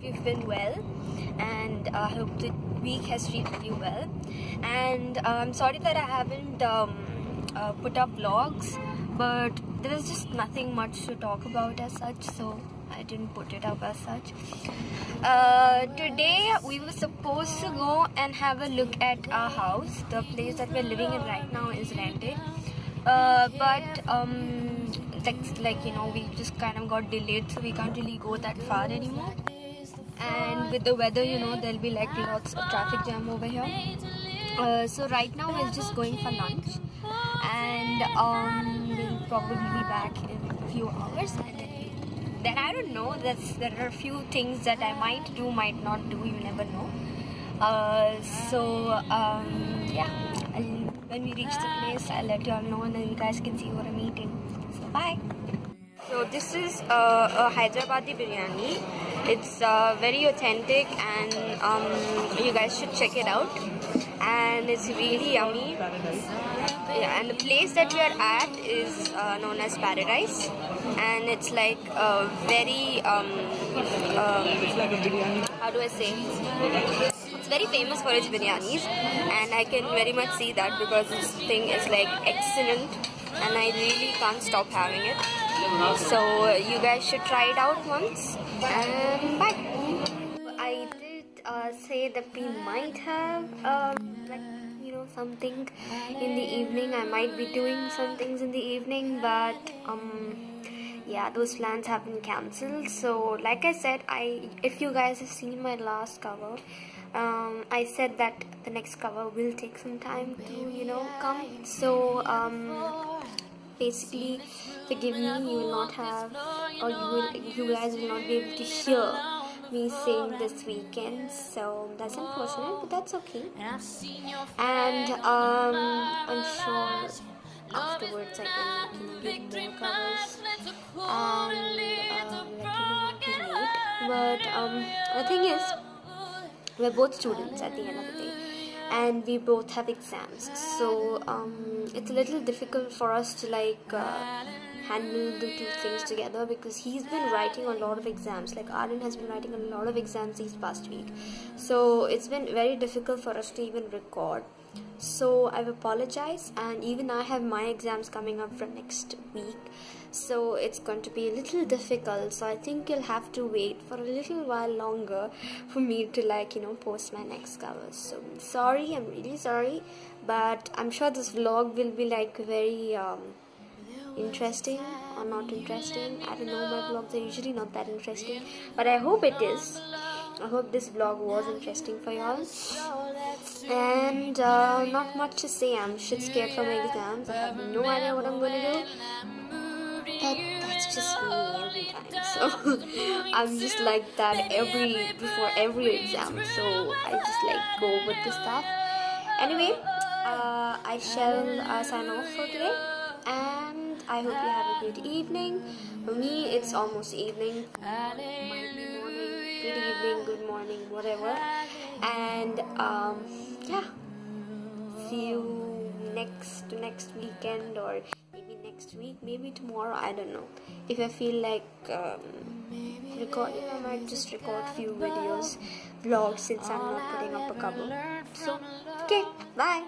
You've been well, and I hope the week has treated you well. And I'm sorry that I haven't put up vlogs, but there is just nothing much to talk about as such, so I didn't put it up as such. Today we were supposed to go and have a look at our house. The place that we're living in right now is rented, but like you know, we just kind of got delayed, so we can't really go that far anymore. And with the weather, you know, there'll be like lots of traffic jam over here. So right now we're just going for lunch, and we'll probably be back in a few hours. And then I don't know. There are a few things that I might do, might not do. You never know. Yeah. When we reach the place, I'll let you all know, and then you guys can see what I'm eating. So bye. So this is a Hyderabadi biryani. It's very authentic, and you guys should check it out. And it's really yummy. Yeah, and the place that we are at is known as Paradise, and it's like a very how do I say? It's very famous for its biryanis, and I can very much see that because this thing is like excellent, and I really can't stop having it. So you guys should try it out once, and bye. I did say that we might have like, you know, something in the evening. I might be doing some things in the evening, but yeah, those plans have been cancelled. So like I said, if you guys have seen my last cover, I said that the next cover will take some time to, you know, come. So basically, forgive me, you will not have, or you guys will not be able to hear me saying this weekend, so that's unfortunate, but that's okay. And I'm sure afterwards I can give more covers and let you know what we need. But the thing is, we're both students at the end of the day, and we both have exams, so it's a little difficult for us to like handle the two things together, because he's been writing a lot of exams. Like Aryan has been writing a lot of exams these past week, so it's been very difficult for us to even record. So I've apologized, and even I have my exams coming up for next week, so it's going to be a little difficult. So I think you'll have to wait for a little while longer for me to, like, you know, post my next covers. So sorry, I'm really sorry, but I'm sure this vlog will be like very interesting or not interesting. I don't know, my vlogs are usually not that interesting, but I hope it is. I hope this vlog was interesting for y'all. And not much to say. I'm shit scared for my exams. I have no idea what I'm gonna do. But that's just me every time. So I'm just like that before every exam. So I just like go with the stuff. Anyway, I shall sign off for today. And I hope you have a good evening. For me, it's almost evening. Might be morning, good evening, good morning, whatever. And yeah, see you next weekend, or maybe next week, maybe tomorrow. I don't know. If I feel like recording, I might just record few vlogs since I'm not putting up a cover. So okay, bye.